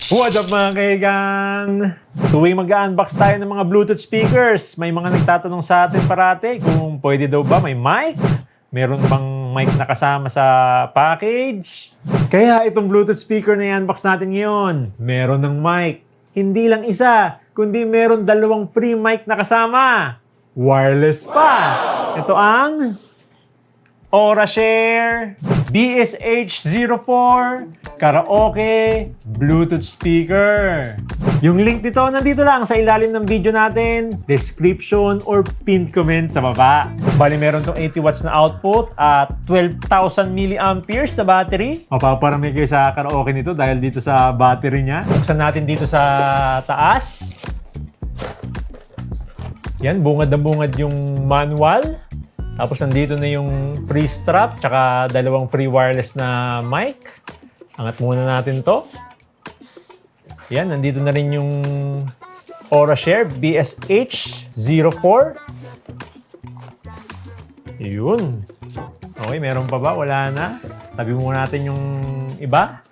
What's up mga kaigang? Tuwing mag-unbox tayo ng mga Bluetooth speakers, may mga nagtatanong sa atin parate kung pwede daw ba may mic? Meron bang mic na kasama sa package? Kaya itong Bluetooth speaker na i-unbox natin ngayon, meron ng mic. Hindi lang isa, kundi meron dalawang free mic na kasama. Wireless pa. Ito ang Aurashare BSH04 Karaoke Bluetooth Speaker. Yung link nito nandito lang sa ilalim ng video natin, description or pinned comment sa baba. Bali meron tong 80 watts na output at 12,000 milliamperes na battery. Mapaparami kayo sa karaoke nito dahil dito sa battery niya. Buksan natin dito sa taas. Yan, bungad na bungad yung manual. Tapos nandito na yung free strap, tsaka dalawang free wireless na mic. Angat muna natin to. Yan, nandito na rin yung Aurashare BSH04. Yun. Okay, meron pa ba? Wala na. Tabi muna natin yung iba.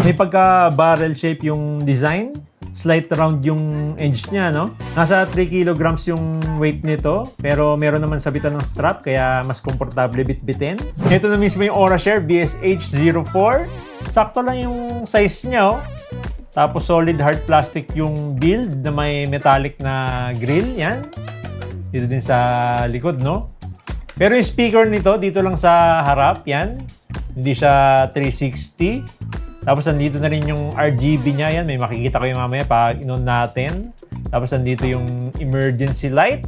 May pagka-barrel shape yung design. Slight round yung edge niya, no? Nasa 3 kilograms yung weight nito, pero meron naman sabitan ng strap, kaya mas komportable bitbitin. Ito na mismo yung Aurashare BSH04. Sakto lang yung size niya, oh. Tapos solid hard plastic yung build na may metallic na grill, yan. Dito din sa likod, no? Pero yung speaker nito, dito lang sa harap, yan. Hindi siya 360. Tapos nandito na rin yung RGB niya. Yan, may makikita ko yung mamaya pag in-on natin. Tapos nandito yung emergency light.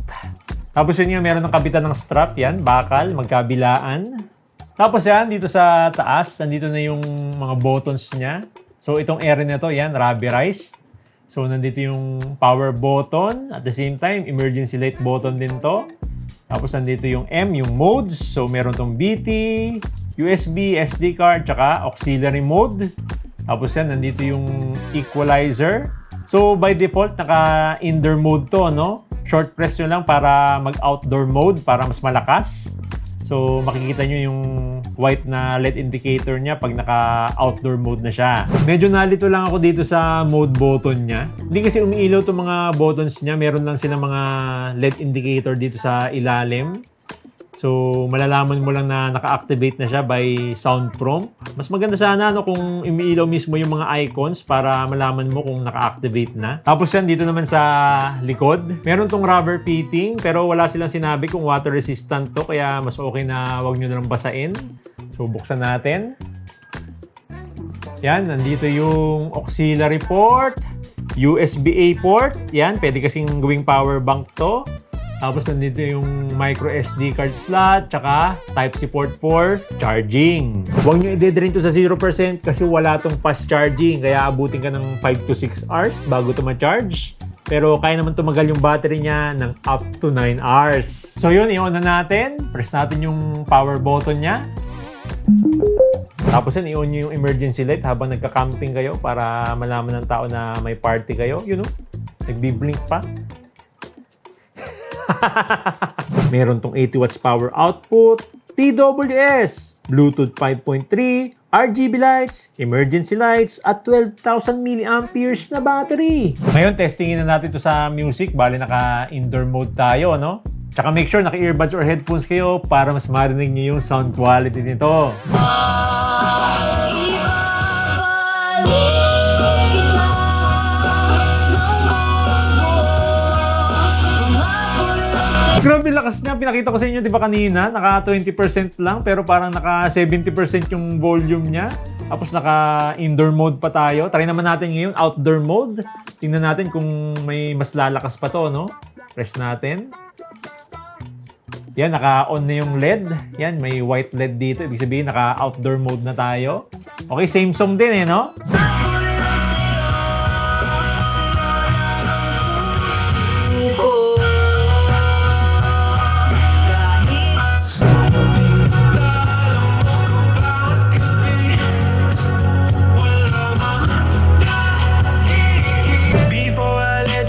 Tapos yun yung meron ng kabitan ng strap. Yan, bakal, magkabilaan. Tapos yan, dito sa taas, nandito na yung mga buttons niya. So itong area na to, yan, rubberized. So nandito yung power button. At the same time, emergency light button din to. Tapos nandito yung M, yung modes. So meron tong BT, USB, SD card, tsaka auxiliary mode. Tapos yan, nandito yung equalizer. So by default, naka-indoor mode to, no? Short press nyo lang para mag-outdoor mode, para mas malakas. So makikita nyo yung white na LED indicator niya pag naka-outdoor mode na siya. Medyo nalito lang ako dito sa mode button niya. Hindi kasi umiilaw itong mga buttons niya. Meron lang silang mga LED indicator dito sa ilalim. So, malalaman mo lang na naka-activate na siya by sound prompt. Mas maganda sana no, kung umiilaw mismo yung mga icons para malaman mo kung naka-activate na. Tapos yan, dito naman sa likod. Meron tong rubber fitting pero wala silang sinabi kung water resistant to. Kaya mas okay na wag nyo na lang basain. So, buksan natin. Yan, nandito yung auxiliary port. USB-A port. Yan, pwede kasing gawing power bank to. Tapos nandito yung micro SD card slot, tsaka Type-C port for charging. Huwag nyo i-drain to sa 0% kasi wala tong fast charging. Kaya abutin ka ng 5 to 6 hours bago to ma-charge. Pero kaya naman tumagal yung battery niya ng up to 9 hours. So yun, i-on na natin. Press natin yung power button niya. Tapos yan, i-on nyo yung emergency light habang nagka-camping kayo para malaman ng tao na may party kayo. You know, nagbi-blink pa. Meron tong 80 watts power output, TWS, Bluetooth 5.3, RGB lights, emergency lights, at 12,000 milliamperes na battery. Ngayon, testingin na natin to sa music. Bali, naka-indoor mode tayo, no? Tsaka make sure naka-earbuds or headphones kayo para mas marinig niyo yung sound quality nito. Grabe lakas niya. Pinakita ko sa inyo, di ba kanina? Naka 20% lang, pero parang naka 70% yung volume niya. Tapos naka indoor mode pa tayo. Try naman natin ngayon, outdoor mode. Tingnan natin kung may mas lalakas pa to, no? Press natin. Yan, naka-on na yung LED. Yan, may white LED dito. Ibig sabihin, naka-outdoor mode na tayo. Okay, same song din eh, no?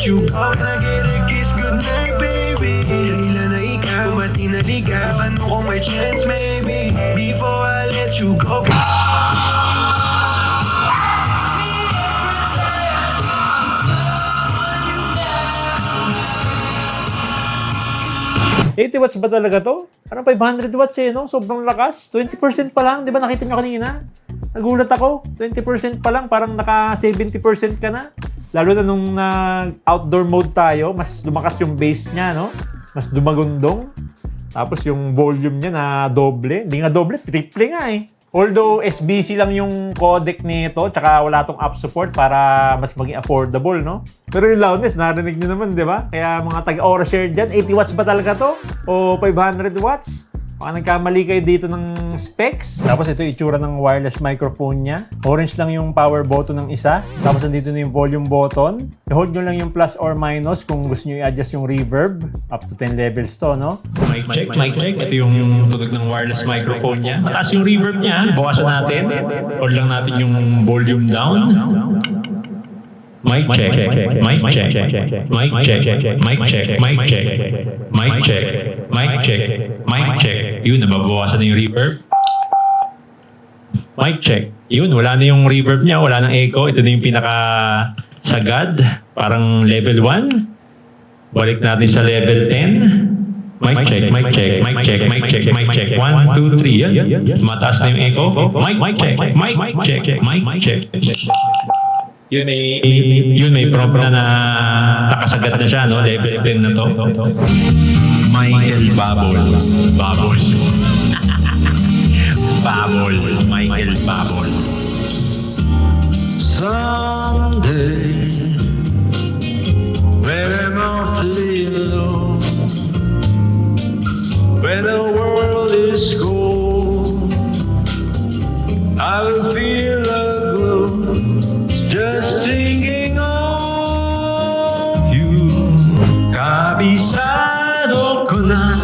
You go, can I get a kiss? Good night, baby. Kailan na ikaw at inaligawan mo kung may chance, maybe. Before I let you go. 80 watts ba talaga to? Parang 500 watts eh, no? Sobrang lakas. 20% pa lang. Di ba nakita nyo kanina? Nagulat ako. 20% pa lang. Parang naka 70% ka na. Lalo na nung outdoor mode tayo, mas lumakas yung bass niya, no? Mas dumagundong. Tapos yung volume niya na doble. Hindi nga doble, triple nga eh. Although SBC lang yung codec nito, tsaka wala tong app support para mas maging affordable, no? Pero yung loudness, narinig nyo naman, di ba? Kaya mga taga-Aura Share dyan, 80 watts ba talaga to? O 500 watts? Baka nagkamali kayo dito ng specs. Tapos ito yung itsura ng wireless microphone niya. Orange lang yung power button ng isa. Tapos nandito na yung volume button. I-hold nyo lang yung plus or minus kung gusto nyo i-adjust yung reverb. Up to 10 levels to, no? Mic check, mic check. Ito yung tunog ng wireless microphone niya. Mataas yung reverb niya. Bawasan natin. Hold lang natin yung volume down. Mic check, mic check, mic check, mic check, mic check, mic check, mic check, mic check. Yun, nababawasan na yung reverb. Mic check. Yun, wala na yung reverb niya, wala nang echo. Ito na yung pinaka-sagad. Parang level 1. Balik natin sa level 10. Mic check, mic check, mic check, mic check, mic check. 1, 2, 3. Yan. Mataas na yung echo. Mic check, mic check, mic check. Yun may prompt na nakasagat na siya, no? Level 10 na to. Michael Babol. Babol. Babol. Michael Babol. Someday when I'm awfully alone, when the world is cold, I will feel a glow just thinking of you. Kabisado ko na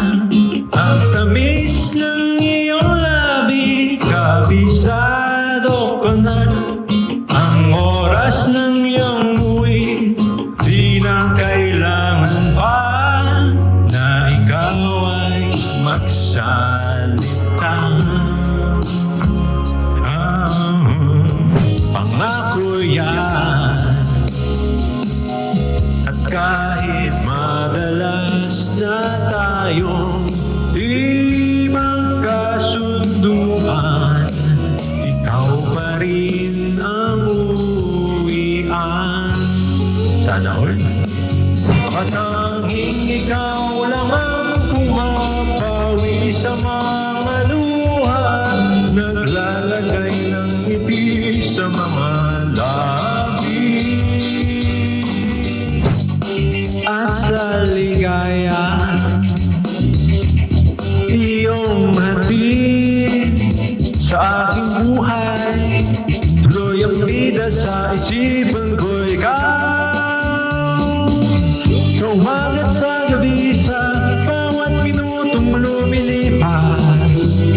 ang tamis ng iyong labi. Kabisado ko na ang oras ng iyong buwi. Di na kailangan pa na ikaw ay magsalita. Pangako yan. At kahit madalas na tayong di magkasunduan, ikaw pa rin ang uwian. Sana all. Matanging ikaw lang ang pumapawi sa mga luha, naglalagay ng ngiti sa mga labi. At sa ligaya iyong hatid sa aking buhay, tuloy ang bida sa isipan ko ikaw. Sa umagat sa gabi, sa bawat minutong lumilipas,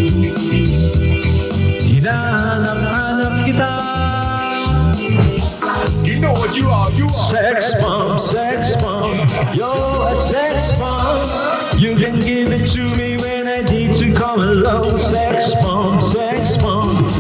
hinahanap-hanap kita. You know what you are, Sex bomb, you're a sex bomb. You can give it to me when I need to come along. Sex bomb,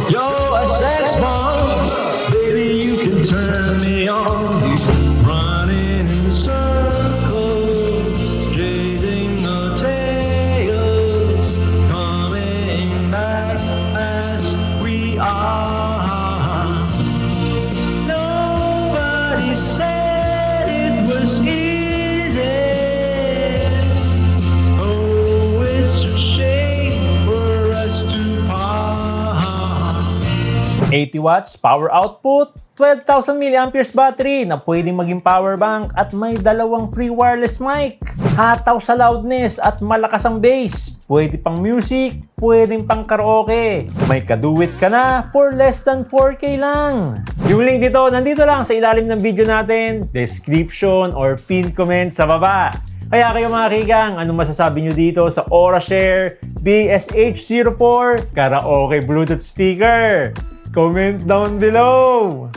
you're a sex bomb. Baby, you can turn me on. Running in circles, chasing no tails, coming back as we are. Nobody said it was easy. Oh, it's a shame for us to part. 80 watts power output, 12,000 mAh battery na pwedeng maging power bank at may dalawang free wireless mic. Hataw sa loudness at malakas ang bass. Pwede pang music, pwedeng pang karaoke. May kaduwit ka na for less than 4K lang. Yung link dito, nandito lang sa ilalim ng video natin, description or pinned comment sa baba. Kaya kayo mga kigang, anong masasabi nyo dito sa Aura Share BSH04 Karaoke Bluetooth speaker? Comment down below!